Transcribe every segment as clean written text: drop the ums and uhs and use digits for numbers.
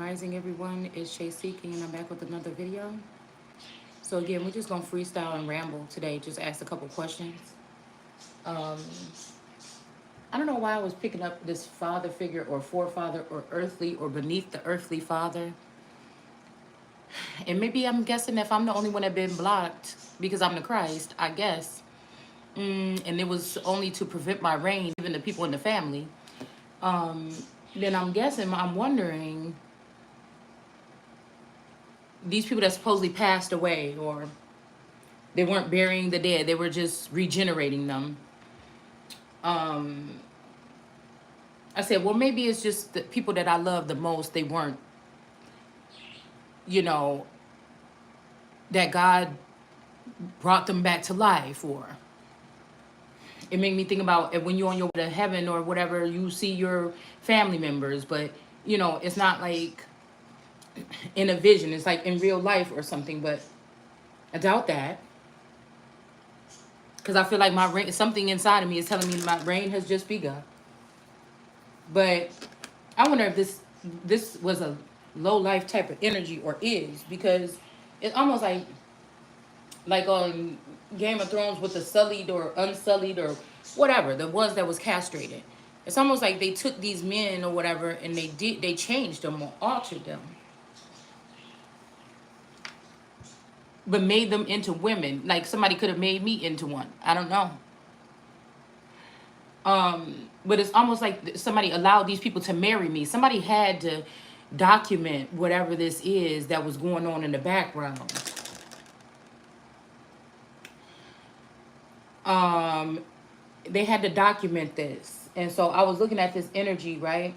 Rising, everyone. It's Shay Seeking, and I'm back with another video. So again, we're just gonna freestyle and ramble today. Just ask a couple questions. Um, I don't know why I was picking up this father figure or forefather or earthly or beneath the earthly father. And maybe I'm guessing if I'm the only one that been blocked because I'm the Christ, I guess. And it was only to prevent my reign, even the people in the family. Um, then I'm wondering, these people that supposedly passed away, or they weren't burying the dead, they were just regenerating them. um I said, well, maybe it's just the people that I love the most, they weren't, you know, that God brought them back to life. Or it made me think about when you're on your way to heaven or whatever, you see your family members, but it's not like in a vision, it's like in real life or something. But I doubt that, because I feel like my brain, something inside of me is telling me my brain has just begun. But I wonder if this was a low life type of energy, or is, because it's almost like on Game of Thrones with the sullied or unsullied or whatever, the ones that was castrated. It's almost like they took these men or whatever and they changed them or altered them, but made them into women. Like somebody could have made me into one. I don't know. But it's almost like somebody allowed these people to marry me. Somebody had to document whatever this is that was going on in the background. They had to document this. And so I was looking at this energy, right?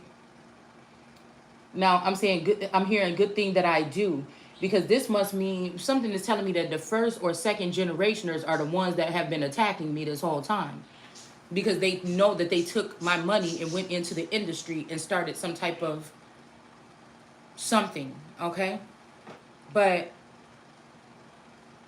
Now I'm saying good, I'm hearing good thing that I do, because this must mean something is telling me that the first or second generationers are the ones that have been attacking me this whole time, because they know that they took my money and went into the industry and started some type of something, okay? But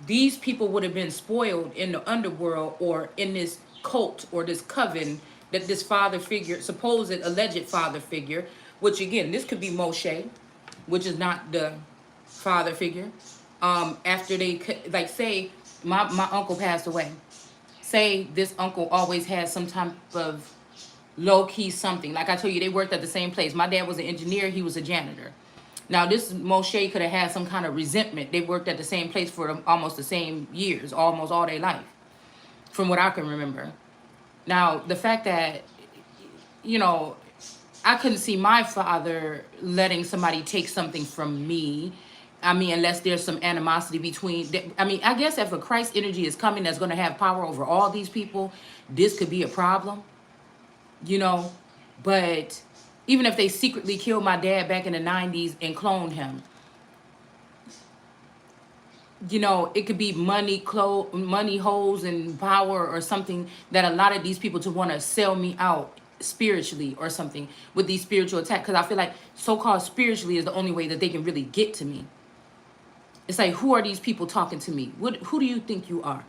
these people would have been spoiled in the underworld or in this cult or this coven that this father figure, supposed alleged father figure, which again, this could be Moshe, which is not the father figure. After they, like, say my uncle passed away. Say this uncle always had some type of low-key something. Like I told you, they worked at the same place. My dad was an engineer, he was a janitor. Now, this Moshe could have had some kind of resentment. They worked at the same place for almost the same years, almost all their life, from what I can remember. Now, the fact that, you know, I couldn't see my father letting somebody take something from me. I mean, unless there's some animosity between. I mean, I guess if a Christ energy is coming that's going to have power over all these people, this could be a problem, you know. But even if they secretly killed my dad back in the 90s and cloned him, you know, it could be money, money, holes, and power, or something that a lot of these people to want to sell me out spiritually or something with these spiritual attacks. Because I feel like so-called spiritually is the only way that they can really get to me. It's like, who are these people talking to me? Who do you think you are?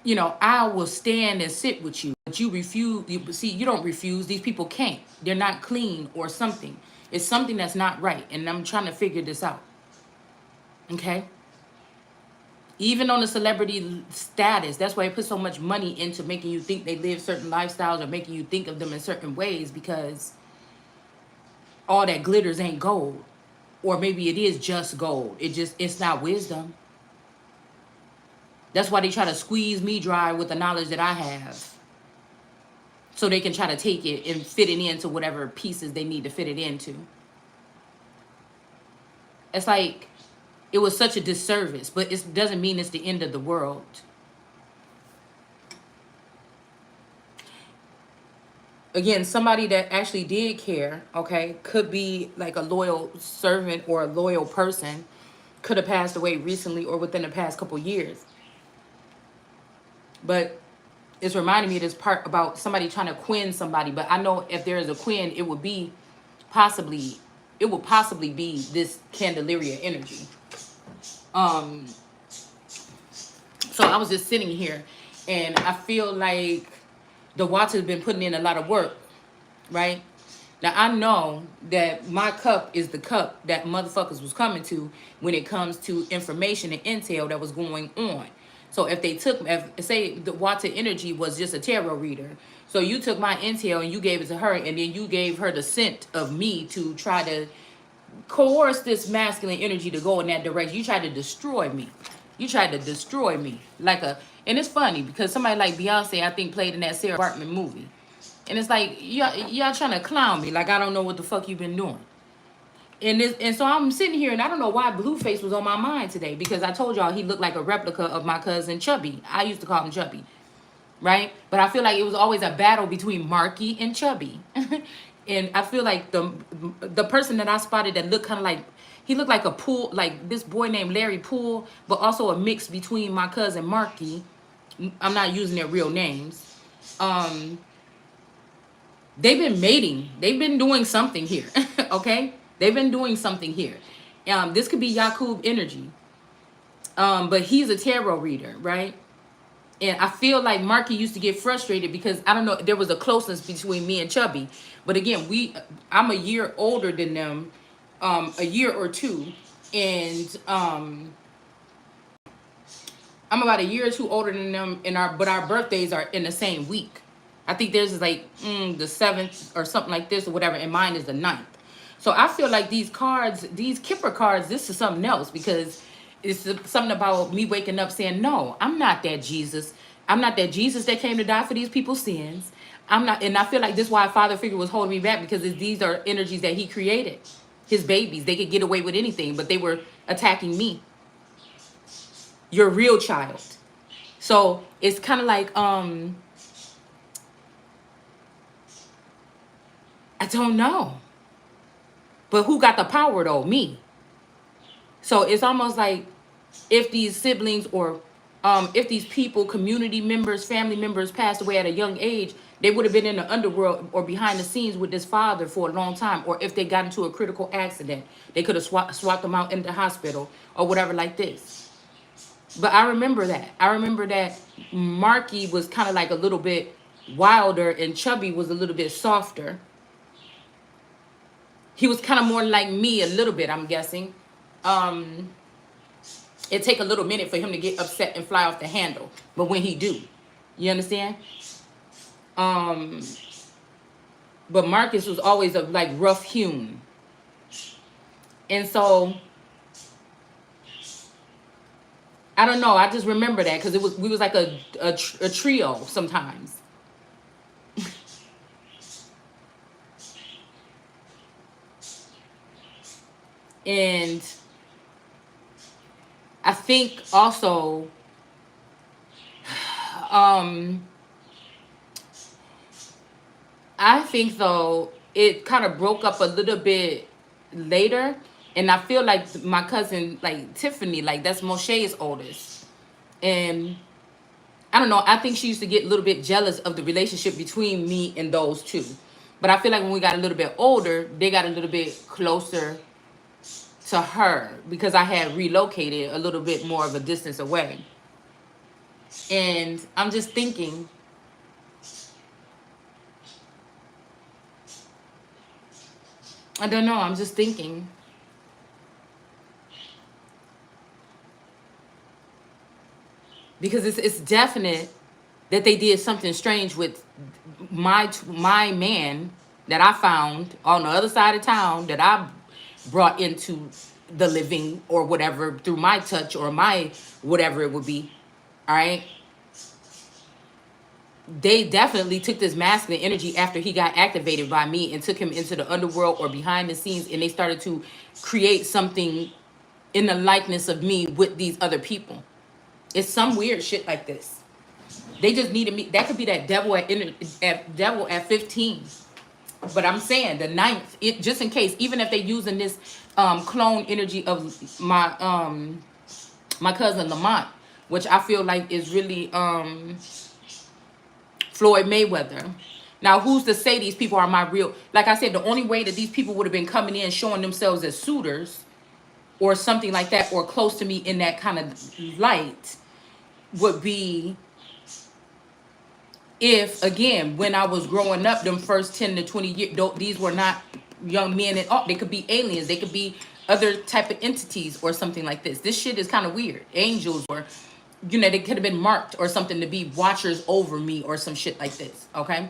You know, I will stand and sit with you, but you refuse. You don't refuse. These people can't. They're not clean or something. It's something that's not right, and I'm trying to figure this out. Okay? Even on the celebrity status, that's why they put so much money into making you think they live certain lifestyles or making you think of them in certain ways, because all that glitters ain't gold. Or maybe it is just gold. It's not wisdom. That's why they try to squeeze me dry with the knowledge that I have, so they can try to take it and fit it into whatever pieces they need to fit it into. It's like, it was such a disservice, but it doesn't mean it's the end of the world. Again, somebody that actually did care, okay, could be like a loyal servant or a loyal person, could have passed away recently or within the past couple years. But it's reminding me of this part about somebody trying to quin somebody. But I know if there is a quin, it would possibly be this Candelaria energy. So I was just sitting here, and I feel like the Watts has been putting in a lot of work, right? Now I know that my cup is the cup that motherfuckers was coming to when it comes to information and intel that was going on. So if they took, if, say the Water Energy was just a tarot reader, so you took my intel and you gave it to her, and then you gave her the scent of me to try to coerce this masculine energy to go in that direction. You tried to destroy me. You tried to destroy me like a. And it's funny because somebody like Beyonce, I think, played in that Sarah Bartman movie. And it's like y'all trying to clown me like I don't know what the fuck you've been doing. And so I'm sitting here and I don't know why Blueface was on my mind today, because I told y'all he looked like a replica of my cousin Chubby. I used to call him Chubby, right? But I feel like it was always a battle between Marky and Chubby. And I feel like the person that I spotted that looked kind of like, he looked like a Pool, like this boy named Larry Poole, but also a mix between my cousin Marky. I'm not using their real names. They've been mating. They've been doing something here. Okay? They've been doing something here. This could be Yakub energy. But he's a tarot reader, right? And I feel like Marky used to get frustrated because I don't know, there was a closeness between me and Chubby. But again, I'm a year older than them, a year or two. And I'm about a year or two older than them, but our birthdays are in the same week. I think theirs is like the 7th or something like this or whatever, and mine is the 9th. So I feel like these cards, these Kipper cards, this is something else, because it's something about me waking up saying, no, I'm not that Jesus. I'm not that Jesus that came to die for these people's sins. I'm not, and I feel like this is why a father figure was holding me back, because these are energies that he created. His babies, they could get away with anything, but they were attacking me. Your real child. So it's kind of like, I don't know. But who got the power though? Me. So it's almost like if these siblings or if these people, community members, family members passed away at a young age, they would have been in the underworld or behind the scenes with this father for a long time. Or if they got into a critical accident, they could have swapped them out in the hospital or whatever like this. But I remember that. I remember that Marky was kind of like a little bit wilder and Chubby was a little bit softer. He was kind of more like me a little bit, I'm guessing. It take a little minute for him to get upset and fly off the handle. But when he do, you understand? But Marcus was always like rough hewn. And so, I don't know. I just remember that because we was like a trio sometimes. And I think also, I think though it kind of broke up a little bit later, and I feel like my cousin, like Tiffany, like that's Moshe's oldest, and I don't know. I think she used to get a little bit jealous of the relationship between me and those two, but I feel like when we got a little bit older, they got a little bit closer to her because I had relocated a little bit more of a distance away. And I'm just thinking, I don't know, I'm just thinking, because it's definite that they did something strange with my man that I found on the other side of town, that I brought into the living or whatever through my touch or my whatever it would be. All right. They definitely took this masculine energy after he got activated by me and took him into the underworld or behind the scenes, and they started to create something in the likeness of me with these other people. It's some weird shit like this. They just needed me. That could be that devil at 15. But I'm saying the 9th, it just in case, even if they using this clone energy of my my cousin Lamont, which I feel like is really Floyd Mayweather. Now, who's to say these people are my real? Like I said, the only way that these people would have been coming in showing themselves as suitors or something like that, or close to me in that kind of light, would be if again, when I was growing up, them first 10 to 20 years, these were not young men at all. They could be aliens, they could be other type of entities or something like this shit is kind of weird. Angels, or they could have been marked or something to be watchers over me or some shit like this. Okay,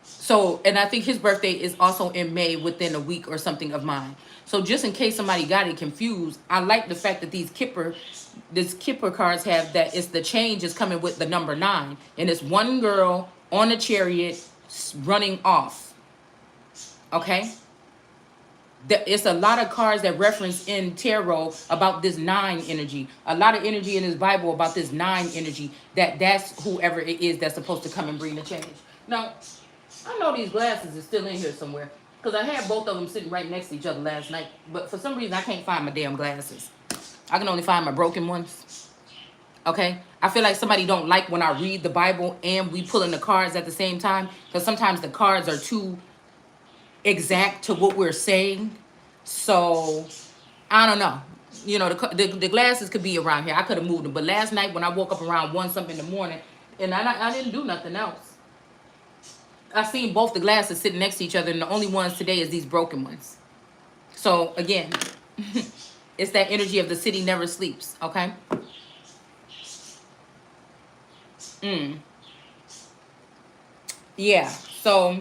so, and I think his birthday is also in May, within a week or something of mine. So just in case somebody got it confused, I like the fact that this Kipper cards have that it's the change is coming with the number 9, and it's one girl on a chariot running off. Okay, it's a lot of cards that reference in tarot about this 9 energy. A lot of energy in this Bible about this 9 energy. That's whoever it is that's supposed to come and bring the change. Now, I know these glasses are still in here somewhere, because I had both of them sitting right next to each other last night. But for some reason, I can't find my damn glasses. I can only find my broken ones. Okay? I feel like somebody don't like when I read the Bible and we pull in the cards at the same time, because sometimes the cards are too exact to what we're saying. So, I don't know. The glasses could be around here. I could have moved them. But last night when I woke up around 1 something in the morning, and I didn't do nothing else, I seen both the glasses sitting next to each other, and the only ones today is these broken ones. So again, it's that energy of the city never sleeps. Okay. Yeah. So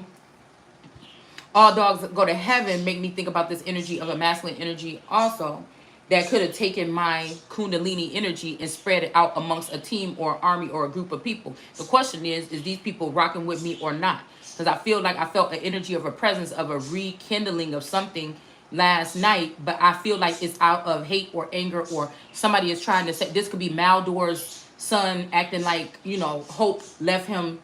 all dogs go to heaven make me think about this energy of a masculine energy also, that could have taken my kundalini energy and spread it out amongst a team or army or a group of people. The question is these people rocking with me or not? Because I feel like I felt an energy of a presence of a rekindling of something last night, but I feel like it's out of hate or anger, or somebody is trying to say, this could be Maldor's son acting like, Hope left him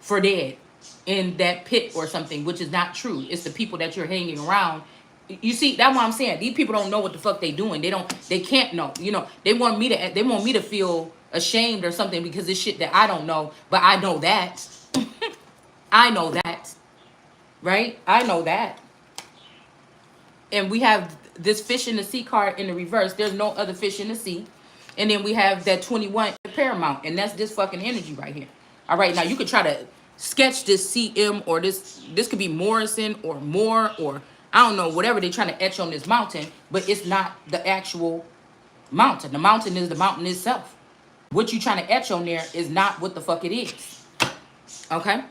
for dead in that pit or something, which is not true. It's the people that you're hanging around. You see, that's what I'm saying. These people don't know what the fuck they doing. They can't know. They want me to feel ashamed or something because it's shit that I don't know, but I know that. I know that. Right? I know that. And we have this fish in the sea card in the reverse. There's no other fish in the sea. And then we have that 21 paramount, and that's this fucking energy right here. All right, now you could try to sketch this CM, or this could be Morrison or Moore, or I don't know, whatever they're trying to etch on this mountain, but it's not the actual mountain. The mountain is the mountain itself. What you trying to etch on there is not what the fuck it is. Okay?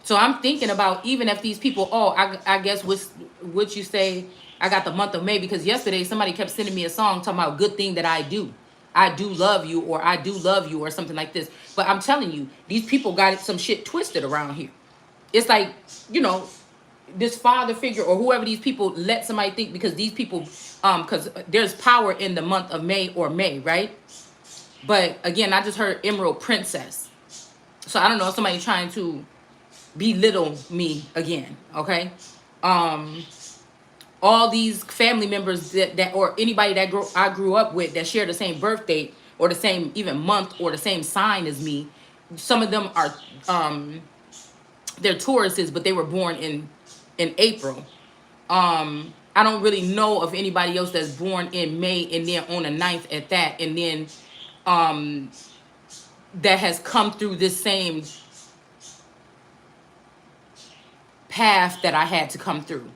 So I'm thinking about, even if these people, I guess what you say, I got the month of May, because yesterday somebody kept sending me a song talking about good thing that I do. I do love you, or I do love you, or something like this. But I'm telling you, these people got some shit twisted around here. It's like, this father figure or whoever these people let somebody think, because these people, because there's power in the month of May or May, right? But again, I just heard Emerald Princess. So I don't know if somebody trying to belittle me again, okay? All these family members that or anybody that I grew up with that share the same birth date or the same even month or the same sign as me, some of them are they're Tauruses, but they were born in April. I don't really know of anybody else that's born in May and then on the 9th at that, and then that has come through this same path that I had to come through.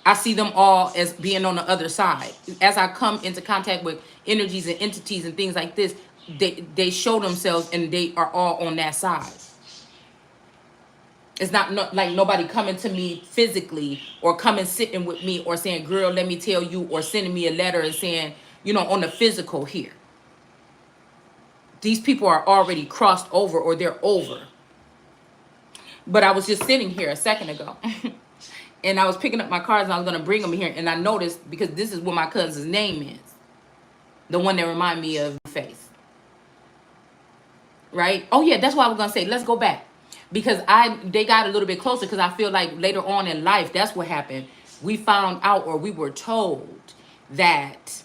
I see them all as being on the other side. As I come into contact with energies and entities and things like this, they show themselves and they are all on that side. It's not like nobody coming to me physically or coming sitting with me or saying, girl, let me tell you, or sending me a letter and saying, on the physical here. These people are already crossed over, or they're over. But I was just sitting here a second ago. And I was picking up my cards and I was going to bring them here. And I noticed, because this is what my cousin's name is. The one that remind me of Face. Right? Oh, yeah, that's what I was going to say. Let's go back. Because they got a little bit closer, because I feel like later on in life, that's what happened. We found out, or we were told that,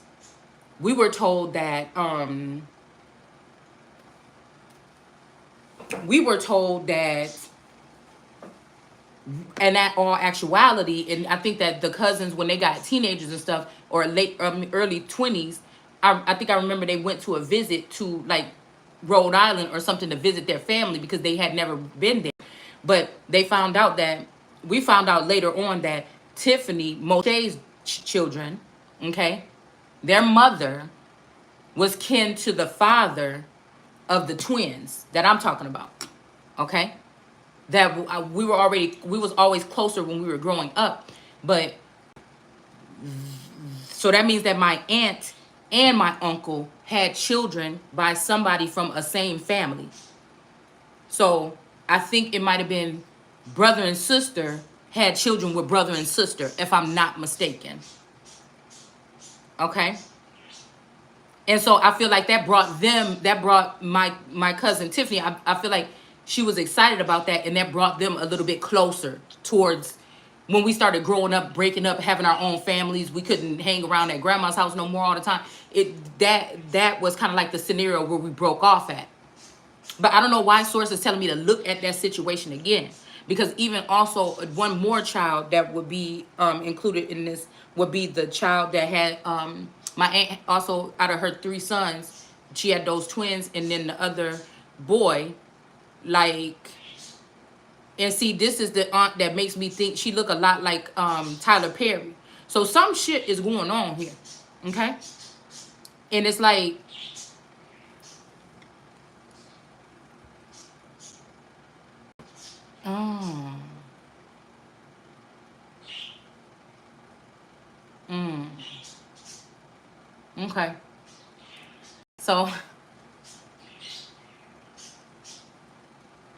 and that all actuality, and I think that the cousins, when they got teenagers and stuff, or early 20s, I think I remember they went to a visit to like Rhode Island or something to visit their family because they had never been there. But they found out that we found out later on that Tiffany, Moshe's children, okay, their mother was kin to the father of the twins that I'm talking about. Okay, that we was always closer when we were growing up, but so that means that my aunt and my uncle had children by somebody from a same family. So I think it might have been brother and sister had children with brother and sister, if I'm not mistaken. Okay. And so I feel like that brought my cousin Tiffany. I feel like she was excited about that, and that brought them a little bit closer towards when we started growing up, breaking up, having our own families. We couldn't hang around at grandma's house no more all the time. That was kind of like the scenario where we broke off at. But I don't know why source is telling me to look at that situation again. Because even also one more child that would be included in this would be the child that had my aunt also out of her 3 sons, she had those twins, and then the other boy, like, and see, this is the aunt that makes me think she look a lot like Tyler Perry. So some shit is going on here, okay? And it's like, oh, okay. So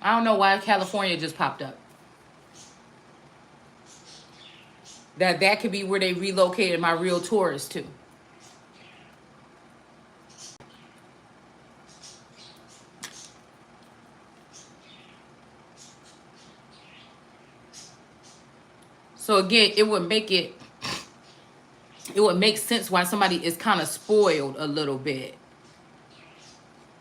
I don't know why California just popped up. That could be where they relocated my real tourists to. So again, it would make sense why somebody is kind of spoiled a little bit.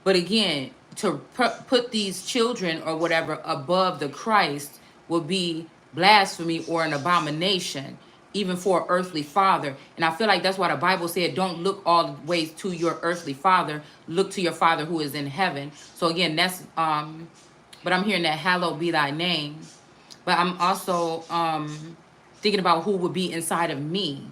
But again, to put these children or whatever above the Christ will be blasphemy or an abomination, even for an earthly father. And I feel like that's why the Bible said, don't look all the ways to your earthly father, look to your Father who is in heaven. So again, that's but I'm hearing that hallowed be thy name. But I'm also thinking about who would be inside of me.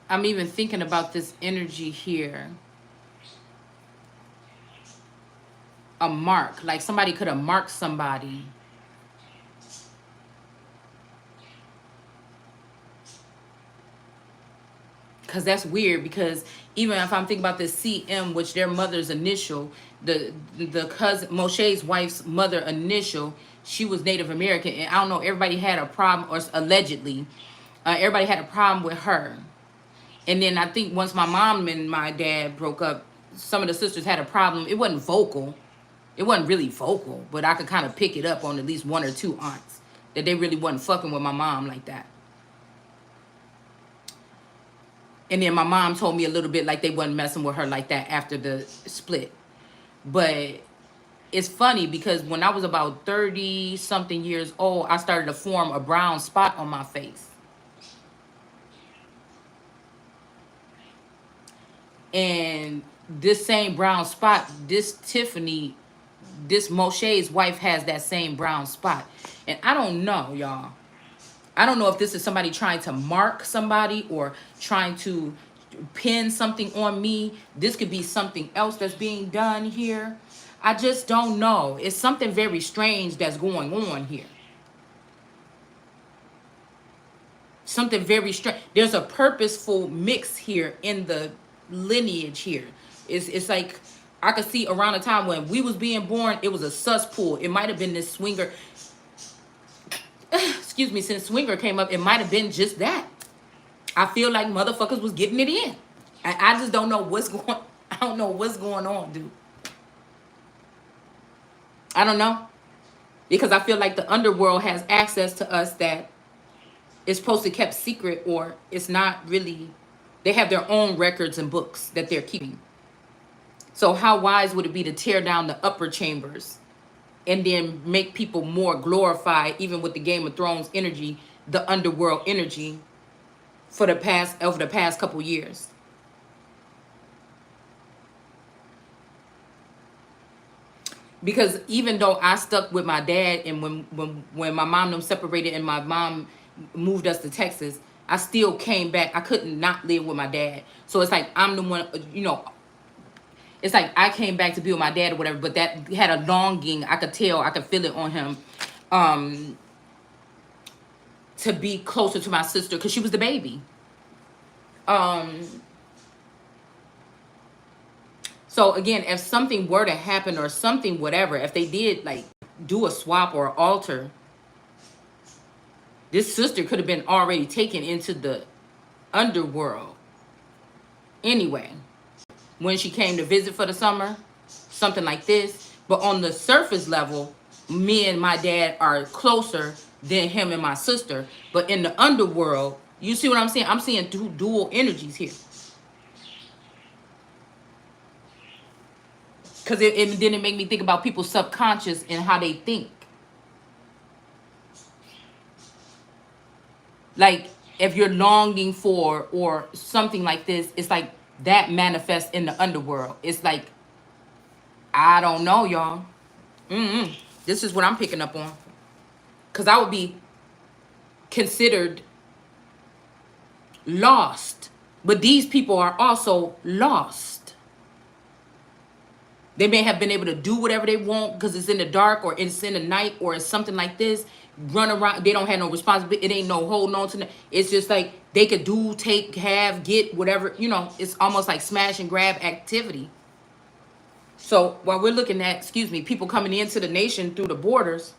I'm even thinking about this energy here. A mark, like somebody could have marked somebody. Because that's weird, because even if I'm thinking about this CM, which their mother's initial, the cousin, Moshe's wife's mother initial, she was Native American. And I don't know, everybody had a problem, or allegedly, everybody had a problem with her. And then I think once my mom and my dad broke up, some of the sisters had a problem. It wasn't vocal. It wasn't really vocal, but I could kind of pick it up on at least 1 or 2 aunts that they really wasn't fucking with my mom like that. And then my mom told me a little bit like they wasn't messing with her like that after the split. But it's funny because when I was about 30 something years old, I started to form a brown spot on my face. And this same brown spot, this Tiffany, this Moshe's wife has that same brown spot. And I don't know, y'all. I don't know if this is somebody trying to mark somebody or trying to pin something on me. This could be something else that's being done here. I just don't know. It's something very strange that's going on here. Something very strange. There's a purposeful mix here in the lineage here. It's like I could see around the time when we was being born, it was a cesspool. It might have been this swinger. Excuse me, since swinger came up, it might have been just that. I feel like motherfuckers was getting it in. I just don't know what's going. I don't know what's going on, dude. I don't know. Because I feel like the underworld has access to us that is supposed to be kept secret, or it's not really. They have their own records and books that they're keeping. So how wise would it be to tear down the upper chambers and then make people more glorified, even with the Game of Thrones energy, the underworld energy, for the past over the past couple years? Because even though I stuck with my dad, and when my mom and them separated and my mom moved us to Texas, I still came back. I couldn't not live with my dad. So it's like I'm the one, it's like I came back to be with my dad or whatever, but that had a longing. I could tell, I could feel it on him, to be closer to my sister because she was the baby. So again, if something were to happen or something, whatever, if they did like do a swap or alter, this sister could have been already taken into the underworld anyway when she came to visit for the summer, something like this. But on the surface level, me and my dad are closer than him and my sister. But in the underworld, you see what I'm saying? I'm seeing two dual energies here. Because it didn't make me think about people's subconscious and how they think. Like, if you're longing for or something like this, it's like that manifests in the underworld. It's like, I don't know, y'all. This is what I'm picking up on. Because I would be considered lost. But these people are also lost. They may have been able to do whatever they want because it's in the dark or it's in the night or it's something like this. Run around. They don't have no responsibility. It ain't no holding on to them. It's just like they could do, take, have, get, whatever. It's almost like smash and grab activity. So while we're looking at, people coming into the nation through the borders,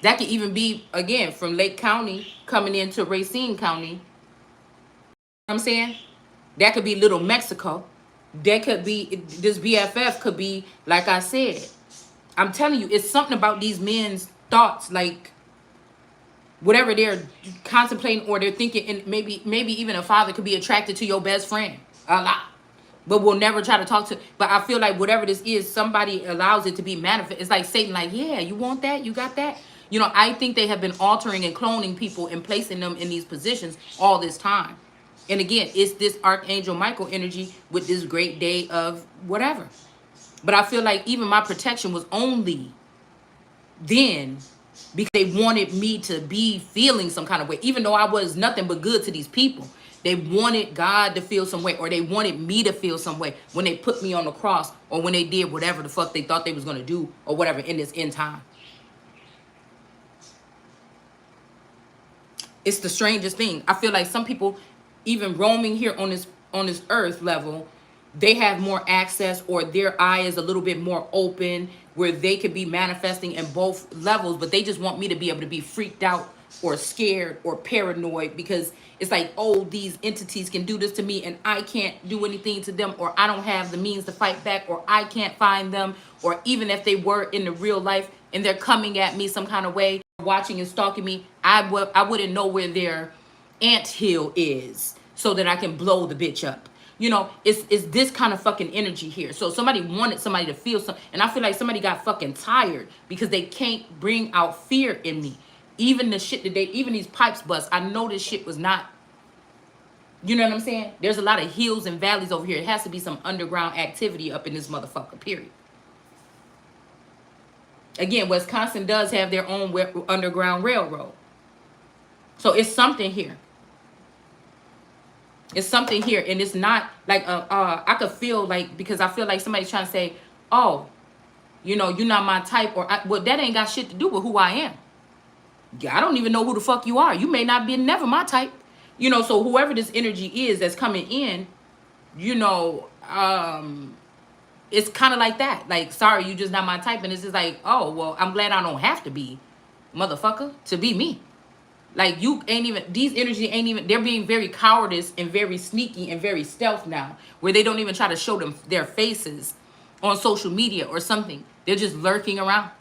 that could even be, again, from Lake County coming into Racine County. You know what I'm saying? That could be Little Mexico. That could be, this BFF could be, like I said. I'm telling you, it's something about these men's thoughts, like whatever they're contemplating or they're thinking, and maybe even a father could be attracted to your best friend a lot, but will never try to talk to. But I feel like whatever this is, somebody allows it to be manifest. It's like Satan, like, yeah, you want that? You got that? I think they have been altering and cloning people and placing them in these positions all this time. And again, it's this Archangel Michael energy with this great day of whatever. But I feel like even my protection was only then because they wanted me to be feeling some kind of way, even though I was nothing but good to these people. They wanted God to feel some way, or they wanted me to feel some way when they put me on the cross, or when they did whatever the fuck they thought they was going to do, or whatever in this end time. It's the strangest thing. I feel like some people, even roaming here on this earth level, they have more access, or their eye is a little bit more open where they could be manifesting in both levels, but they just want me to be able to be freaked out or scared or paranoid, because it's like, oh, these entities can do this to me and I can't do anything to them, or I don't have the means to fight back, or I can't find them, or even if they were in the real life and they're coming at me some kind of way, watching and stalking me, I wouldn't know where their anthill is so that I can blow the bitch up. It's this kind of fucking energy here. So somebody wanted somebody to feel something. And I feel like somebody got fucking tired because they can't bring out fear in me. Even the shit that even these pipes bust. I know this shit was not, you know what I'm saying? There's a lot of hills and valleys over here. It has to be some underground activity up in this motherfucker, period. Again, Wisconsin does have their own underground railroad. So it's something here. It's something here, and it's not like I could feel like, because I feel like somebody's trying to say, oh, you're not my type, or well, that ain't got shit to do with who I am. I don't even know who the fuck you are. You may not be never my type. So whoever this energy is that's coming in, it's kind of like that. Like, sorry, you just not my type, and it's just like, oh, well, I'm glad I don't have to be, motherfucker, to be me. Like, you ain't even, these energy ain't even, they're being very cowardice and very sneaky and very stealth now, where they don't even try to show them their faces on social media or something. They're just lurking around.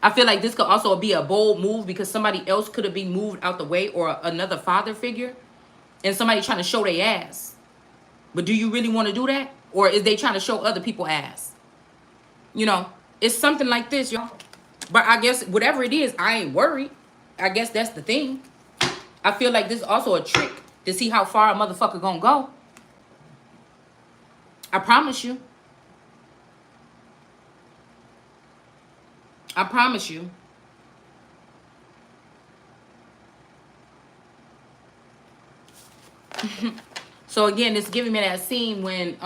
I feel like this could also be a bold move because somebody else could have been moved out the way, or another father figure, and somebody trying to show their ass. But do you really want to do that? Or is they trying to show other people ass? You know, it's something like this, y'all. But I guess whatever it is, I ain't worried. I guess that's the thing. I feel like this is also a trick to see how far a motherfucker gonna go. I promise you. I promise you. So again, it's giving me that scene when